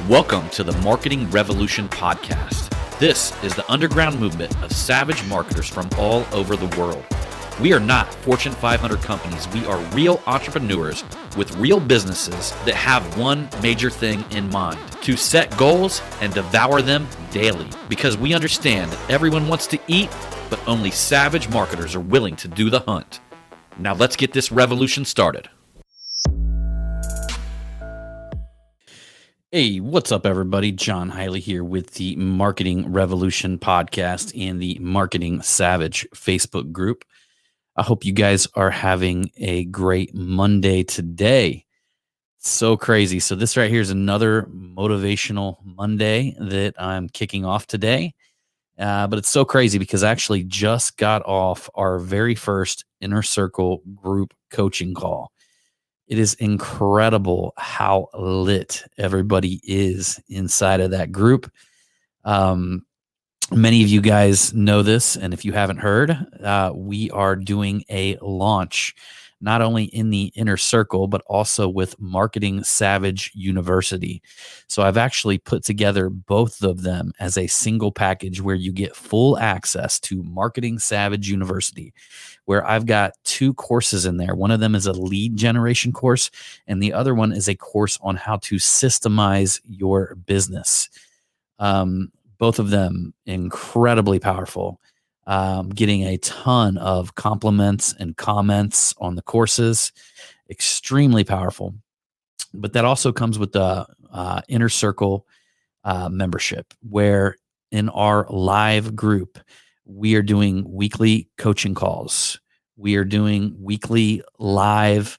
Welcome to the Marketing Revolution podcast. This is the underground movement of savage marketers from all over the world. We are not Fortune 500 companies. We are real entrepreneurs with real businesses that have one major thing in mind: to set goals and devour them daily. Because we understand that everyone wants to eat, but only savage marketers are willing to do the hunt. Now let's get this revolution started. Hey, what's up, everybody? John Hiley here with the Marketing Revolution podcast and the Marketing Savage Facebook group. I hope you guys are having a great Monday today. So crazy. So this right here is another motivational Monday that I'm kicking off today. But it's so crazy because I actually just got off our very first Inner Circle group coaching call. It is incredible how lit everybody is inside of that group. Many of you guys know this, and if you haven't heard, we are doing a launch, not only in the Inner Circle, but also with Marketing Savage University. So I've actually put together both of them as a single package where you get full access to Marketing Savage University, where I've got two courses in there. One of them is a lead generation course, and the other one is a course on how to systemize your business. Both of them incredibly powerful. Getting a ton of compliments and comments on the courses, extremely powerful. But that also comes with the Inner Circle membership, where in our live group, we are doing weekly coaching calls. We are doing weekly live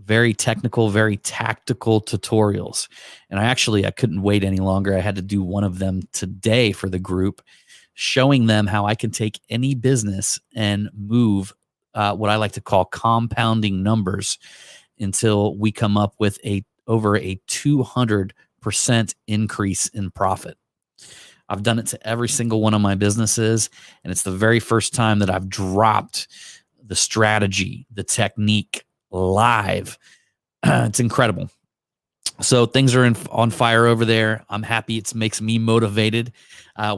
very technical, very tactical tutorials. And I couldn't wait any longer. I had to do one of them today for the group, showing them how I can take any business and move what I like to call compounding numbers until we come up with over a 200% increase in profit. I've done it to every single one of my businesses, and it's the very first time that I've dropped the strategy, the technique live. It's incredible. So things are on fire over there. I'm happy. It makes me motivated.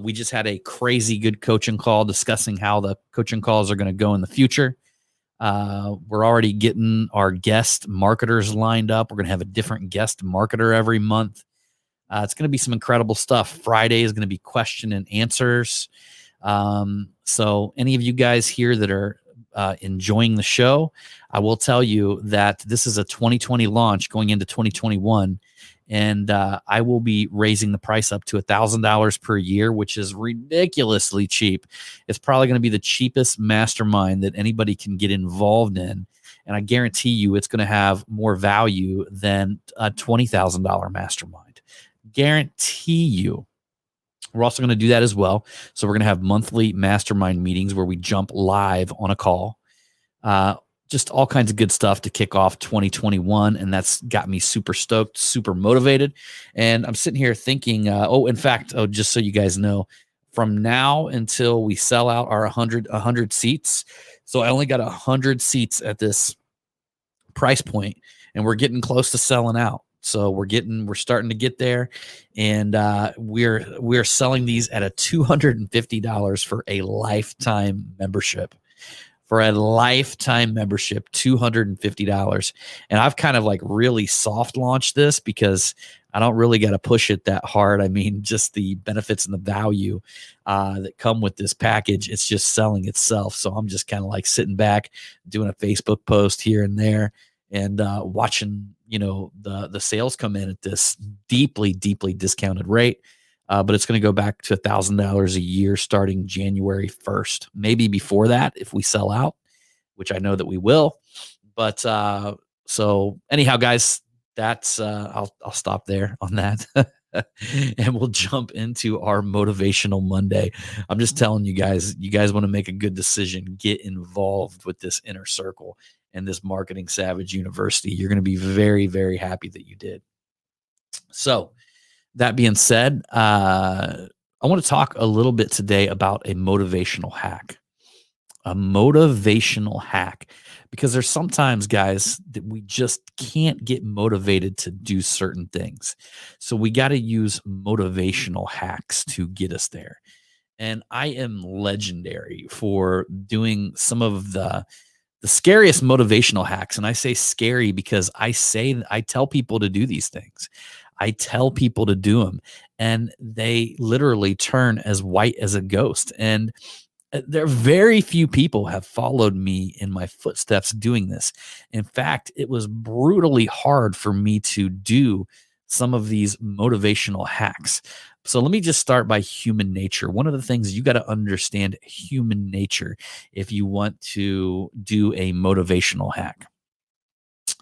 We just had a crazy good coaching call discussing how the coaching calls are going to go in the future. We're already getting our guest marketers lined up. We're going to have a different guest marketer every month. It's going to be some incredible stuff. Friday is going to be question and answers. So any of you guys here that are enjoying the show, I will tell you that this is a 2020 launch going into 2021. And I will be raising the price up to $1,000 per year, which is ridiculously cheap. It's probably going to be the cheapest mastermind that anybody can get involved in. And I guarantee you it's going to have more value than a $20,000 mastermind. Guarantee you. We're also going to do that as well. So we're going to have monthly mastermind meetings where we jump live on a call. Just all kinds of good stuff to kick off 2021. And that's got me super stoked, super motivated. And I'm sitting here thinking, just so you guys know, from now until we sell out our 100 seats. So I only got 100 seats at this price point, and we're getting close to selling out. So we're starting to get there, and we're selling these at a $250 for a lifetime membership. For a lifetime membership, $250. And I've kind of like really soft launched this because I don't really got to push it that hard. I mean, just the benefits and the value that come with this package, it's just selling itself. So I'm just kind of like sitting back, doing a Facebook post here and there, and watching, the sales come in at this deeply, deeply discounted rate. But it's going to go back to $1,000 a year starting January 1st. Maybe before that if we sell out, which I know that we will. But so anyhow, guys, that's I'll stop there on that. And we'll jump into our Motivational Monday. I'm just telling you guys want to make a good decision, get involved with this Inner Circle and this Marketing Savage University. You're going to be very, very happy that you did. So that being said, I want to talk a little bit today about a motivational hack. A motivational hack. because there's sometimes, guys, that we just can't get motivated to do certain things. So we got to use motivational hacks to get us there. And I am legendary for doing some of the scariest motivational hacks. And I say scary because I tell people to do these things. I tell people to do them, and they literally turn as white as a ghost. And there are very few people have followed me in my footsteps doing this. In fact, it was brutally hard for me to do some of these motivational hacks. So let me just start by human nature. One of the things you got to understand human nature if you want to do a motivational hack.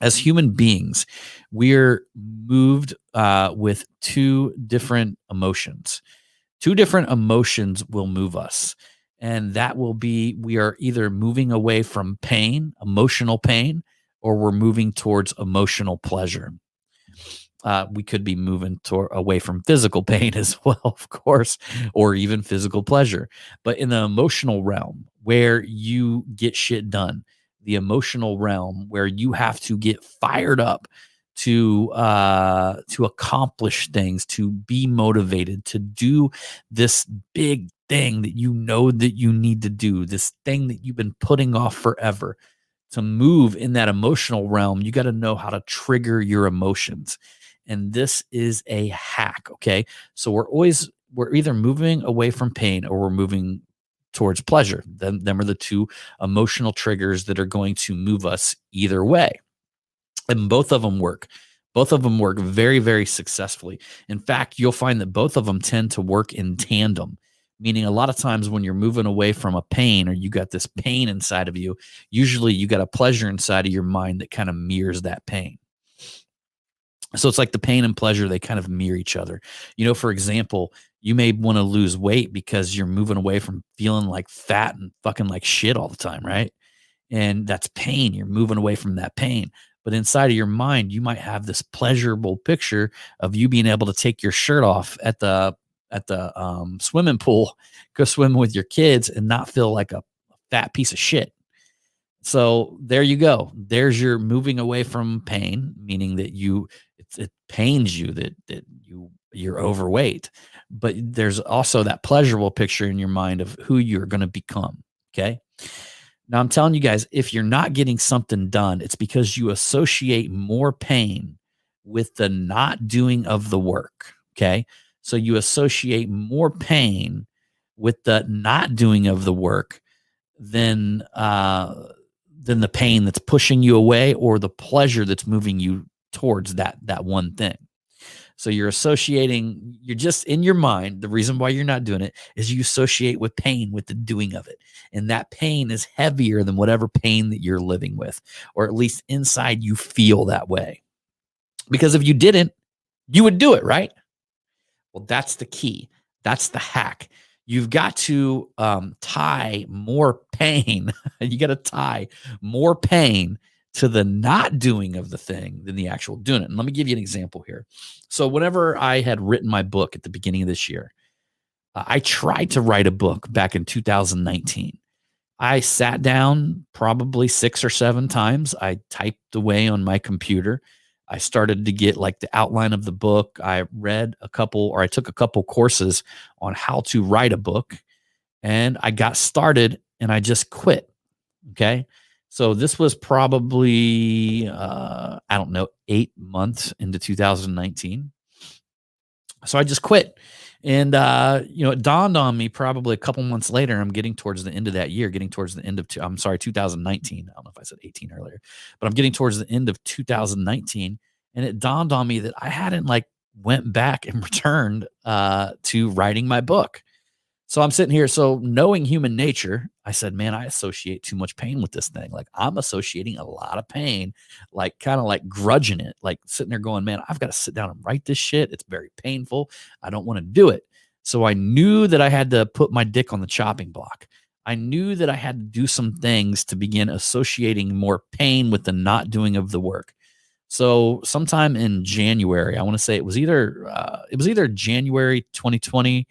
As human beings, we're moved with two different emotions. Two different emotions will move us. And that will be we are either moving away from pain, emotional pain, or we're moving towards emotional pleasure. We could be moving away from physical pain as well, of course, or even physical pleasure. But in the emotional realm, where you get shit done, the emotional realm where you have to get fired up to accomplish things, to be motivated, to do this big thing that you know that you need to do, this thing that you've been putting off forever. To move in that emotional realm, you got to know how to trigger your emotions. And this is a hack. Okay. So we're either moving away from pain or we're moving towards pleasure. Them are the two emotional triggers that are going to move us either way. And both of them work. Both of them work very, very successfully. In fact, you'll find that both of them tend to work in tandem, meaning a lot of times when you're moving away from a pain or you got this pain inside of you, usually you got a pleasure inside of your mind that kind of mirrors that pain. So it's like the pain and pleasure, they kind of mirror each other. For example, you may want to lose weight because you're moving away from feeling like fat and fucking like shit all the time, right? And that's pain. You're moving away from that pain. But inside of your mind, you might have this pleasurable picture of you being able to take your shirt off at the swimming pool, go swimming with your kids, and not feel like a fat piece of shit. So there you go. There's your moving away from pain, meaning that it pains you that you're overweight. But there's also that pleasurable picture in your mind of who you're going to become. Okay. Now, I'm telling you guys, if you're not getting something done, it's because you associate more pain with the not doing of the work. Okay. So you associate more pain with the not doing of the work than, than the pain that's pushing you away or the pleasure that's moving you towards that one thing. So you're just in your mind. The reason why you're not doing it is you associate with pain with the doing of it. And that pain is heavier than whatever pain that you're living with, or at least inside you feel that way. Because if you didn't, you would do it, right? Well, that's the key. That's the hack. You've got to tie more pain. You got to tie more pain to the not doing of the thing than the actual doing it. And let me give you an example here. So, whenever I had written my book at the beginning of this year, I tried to write a book back in 2019. I sat down probably 6 or 7 times. I typed away on my computer. I started to get like the outline of the book. I took a couple courses on how to write a book, and I got started and I just quit. Okay. So this was probably, I don't know, 8 months into 2019. So I just quit. And it dawned on me probably a couple months later. I'm getting towards the end of that year, getting towards the end of 2019. I don't know if I said 18 earlier, but I'm getting towards the end of 2019, and it dawned on me that I hadn't like went back and returned to writing my book. So I'm sitting here. So knowing human nature, I said, man, I associate too much pain with this thing. Like I'm associating a lot of pain, like kind of like grudging it, like sitting there going, man, I've got to sit down and write this shit. It's very painful. I don't want to do it. So I knew that I had to put my dick on the chopping block. I knew that I had to do some things to begin associating more pain with the not doing of the work. So sometime in January, I want to say it was either January 2020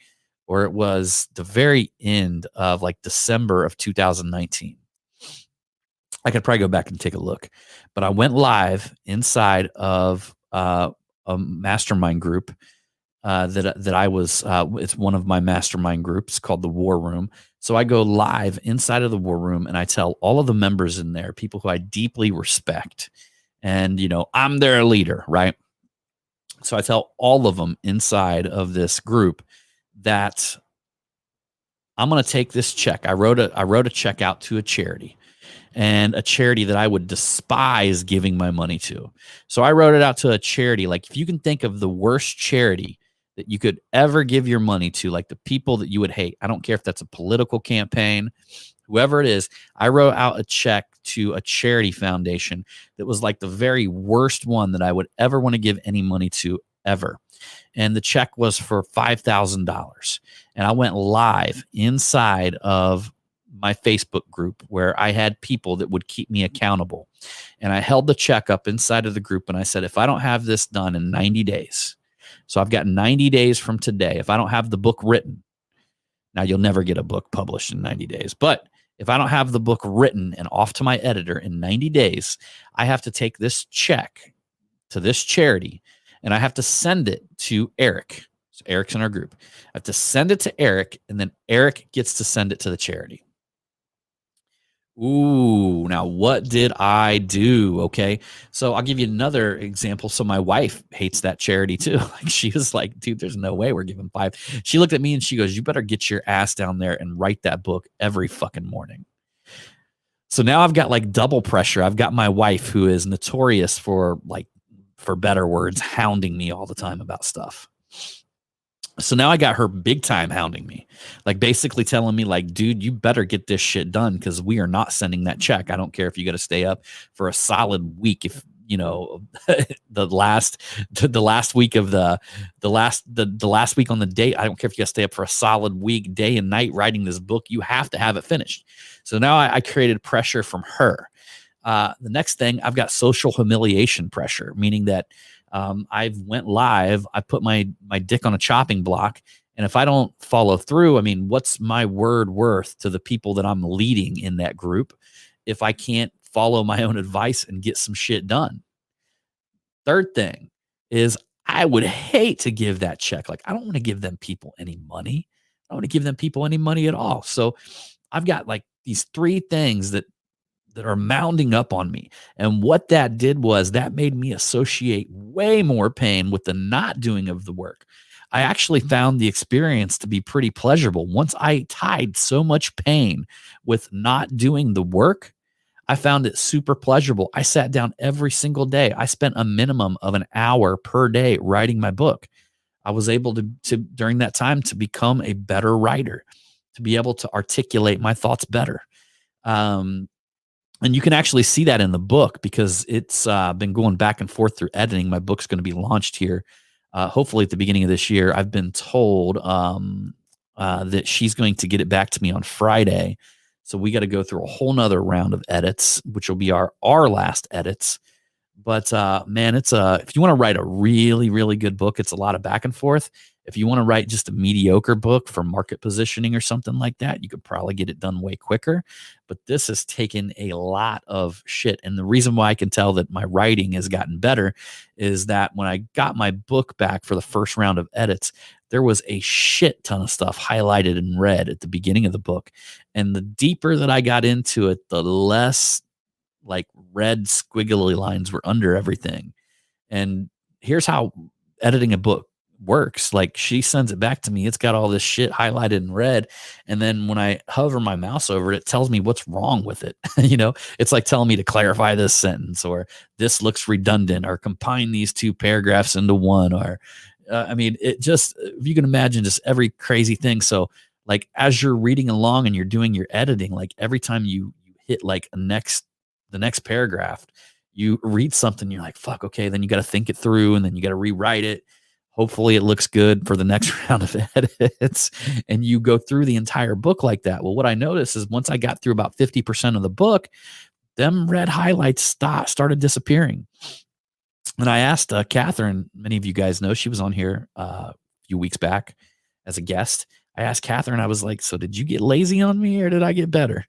or it was the very end of like December of 2019. I could probably go back and take a look, but I went live inside of a mastermind group that I was. It's one of my mastermind groups called the War Room. So I go live inside of the War Room and I tell all of the members in there, people who I deeply respect, and I'm their leader, right? So I tell all of them inside of this group that I'm going to take this check. I wrote a check out to a charity, and a charity that I would despise giving my money to. So I wrote it out to a charity. Like, if you can think of the worst charity that you could ever give your money to, like the people that you would hate, I don't care if that's a political campaign, whoever it is, I wrote out a check to a charity foundation that was like the very worst one that I would ever want to give any money to ever. And the check was for $5,000. And I went live inside of my Facebook group where I had people that would keep me accountable. And I held the check up inside of the group and I said, if I don't have this done in 90 days, so I've got 90 days from today, if I don't have the book written, now you'll never get a book published in 90 days, but if I don't have the book written and off to my editor in 90 days, I have to take this check to this charity and I have to send it to Eric. So Eric's in our group. I have to send it to Eric, and then Eric gets to send it to the charity. Ooh, now what did I do? Okay. So I'll give you another example. So my wife hates that charity too. Like, she was like, dude, there's no way we're giving five. She looked at me and she goes, you better get your ass down there and write that book every fucking morning. So now I've got like double pressure. I've got my wife, who is notorious for, like, for better words, hounding me all the time about stuff. So now I got her big time hounding me, like basically telling me, like, dude, you better get this shit done because we are not sending that check. I don't care if you got to stay up for a solid week. If the last week of the last week on the date, I don't care if you got to stay up for a solid week, day and night writing this book. You have to have it finished. So now I created pressure from her. The next thing, I've got social humiliation pressure, meaning that I went live, I put my dick on a chopping block, and if I don't follow through, I mean, what's my word worth to the people that I'm leading in that group if I can't follow my own advice and get some shit done? Third thing is, I would hate to give that check. Like, I don't want to give them people any money. I don't want to give them people any money at all. So I've got like these three things that are mounding up on me. And what that did was that made me associate way more pain with the not doing of the work. I actually found the experience to be pretty pleasurable. Once I tied so much pain with not doing the work, I found it super pleasurable. I sat down every single day. I spent a minimum of an hour per day writing my book. I was able to during that time to become a better writer, to be able to articulate my thoughts better. And you can actually see that in the book because it's been going back and forth through editing. My book's going to be launched here, hopefully at the beginning of this year. I've been told that she's going to get it back to me on Friday. So we got to go through a whole nother round of edits, which will be our last edits. But man, it's if you want to write a really, really good book, it's a lot of back and forth. If you want to write just a mediocre book for market positioning or something like that, you could probably get it done way quicker. But this has taken a lot of shit. And the reason why I can tell that my writing has gotten better is that when I got my book back for the first round of edits, there was a shit ton of stuff highlighted in red at the beginning of the book. And the deeper that I got into it, the less like red squiggly lines were under everything. And here's how editing a book works. Like, she sends it back to me, it's got all this shit highlighted in red, and then when I hover my mouse over it, it tells me what's wrong with it. It's like telling me to clarify this sentence, or this looks redundant, or combine these two paragraphs into one, or I mean, it just, if you can imagine, just every crazy thing. So like, as you're reading along and you're doing your editing, like every time you hit like the next paragraph, you read something, you're like, fuck, okay, then you got to think it through, and then you got to rewrite it. Hopefully it looks good for the next round of edits, and you go through the entire book like that. Well, what I noticed is once I got through about 50% of the book, them red highlights started disappearing. And I asked Catherine, many of you guys know, she was on here a few weeks back as a guest. I asked Catherine, I was like, so did you get lazy on me or did I get better?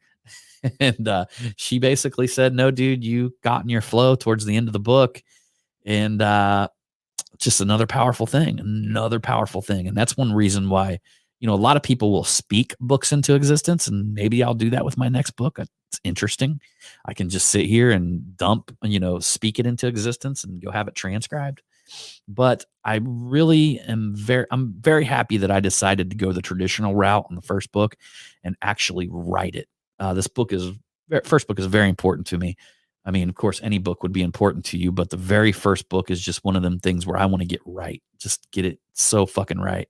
And she basically said, no, dude, you got in your flow towards the end of the book. And just another powerful thing. And that's one reason why, a lot of people will speak books into existence. And maybe I'll do that with my next book. It's interesting. I can just sit here and speak it into existence and go have it transcribed. But I really I'm very happy that I decided to go the traditional route in the first book and actually write it. This book is first book is very important to me. I mean, of course, any book would be important to you, but the very first book is just one of them things where I want to get right, just get it so fucking right.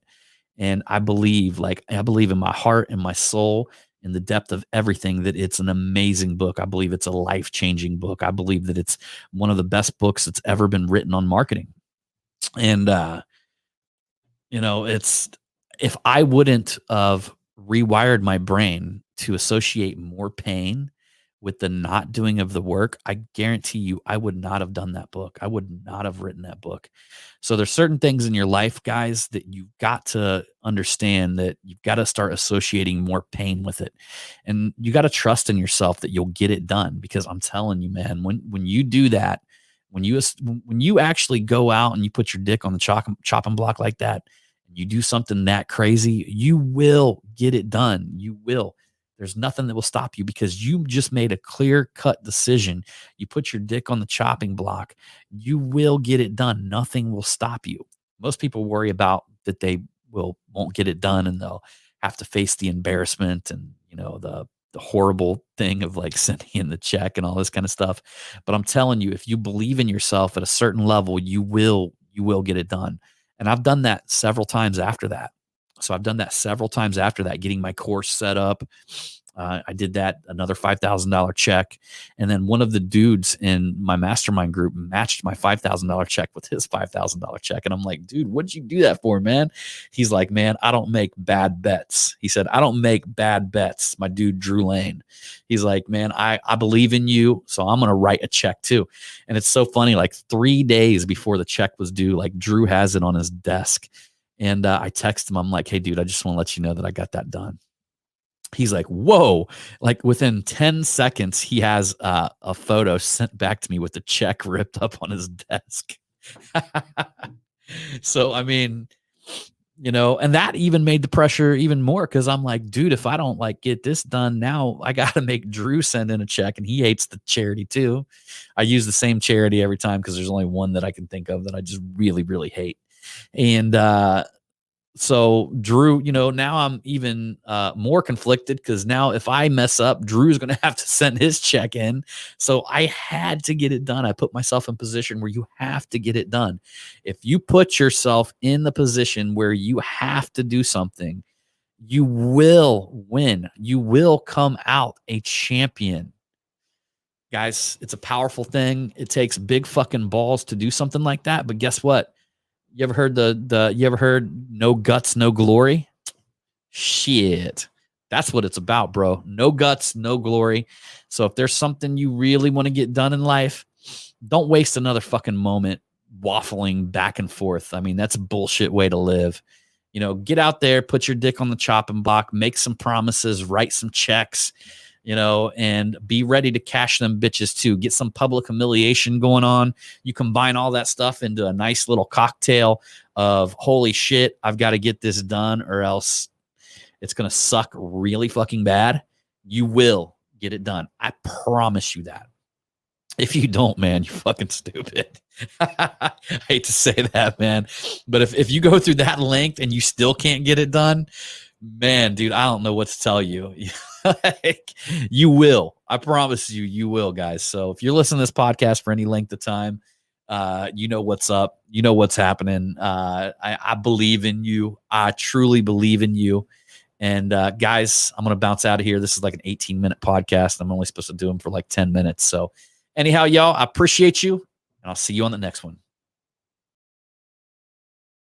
And I believe in my heart and my soul, in the depth of everything, that it's an amazing book. I believe it's a life changing book. I believe that it's one of the best books that's ever been written on marketing. And it's if I wouldn't have rewired my brain to associate more pain with the not doing of the work, I guarantee you I would not have done that book. I would not have written that book. So there's certain things in your life, guys, that you've got to understand, that you've got to start associating more pain with it. And you got to trust in yourself that you'll get it done, because I'm telling you, man, when you do that, when you actually go out and you put your dick on the chopping block like that, and you do something that crazy, you will get it done. You will. There's nothing that will stop you, because you just made a clear cut decision. You put your dick on the chopping block. You will get it done. Nothing will stop you. Most people worry about that they won't get it done, and they'll have to face the embarrassment and the horrible thing of like sending in the check and all this kind of stuff. But I'm telling you, if you believe in yourself at a certain level, you will get it done. And I've done that several times after that. So I've done that several times after that, getting my course set up. I did that, another $5,000 check. And then one of the dudes in my mastermind group matched my $5,000 check with his $5,000 check. And I'm like, dude, what'd you do that for, man? He's like, man, I don't make bad bets. He said, I don't make bad bets. My dude, Drew Lane. He's like, man, I believe in you, so I'm going to write a check too. And it's so funny, like 3 days before the check was due, like Drew has it on his desk. And I text him. I'm like, hey, dude, I just want to let you know that I got that done. He's like, whoa. Like within 10 seconds, he has a photo sent back to me with the check ripped up on his desk. So, I mean, and that even made the pressure even more, because I'm like, dude, if I don't like get this done now, I got to make Drew send in a check, and he hates the charity too. I use the same charity every time because there's only one that I can think of that I just really, really hate. And so Drew, now I'm even more conflicted, because now if I mess up, Drew's going to have to send his check in. So I had to get it done. I put myself in a position where you have to get it done. If you put yourself in the position where you have to do something, you will win. You will come out a champion. Guys, it's a powerful thing. It takes big fucking balls to do something like that. But guess what? You ever heard you ever heard no guts, no glory? Shit. That's what it's about, bro. No guts, no glory. So if there's something you really want to get done in life, don't waste another fucking moment waffling back and forth. I mean, that's a bullshit way to live. Get out there, put your dick on the chopping block, make some promises, write some checks, and be ready to cash them bitches too. Get some public humiliation going on. You combine all that stuff into a nice little cocktail of, holy shit, I've got to get this done or else it's going to suck really fucking bad. You will get it done. I promise you that. If you don't, man, you're fucking stupid. I hate to say that, man. But if you go through that length and you still can't get it done, man, dude, I don't know what to tell you. Like, you will. I promise you, you will, guys. So if you're listening to this podcast for any length of time, you know what's up. You know what's happening. I believe in you. I truly believe in you. And guys, I'm going to bounce out of here. This is like an 18-minute podcast. I'm only supposed to do them for like 10 minutes. So anyhow, y'all, I appreciate you, and I'll see you on the next one.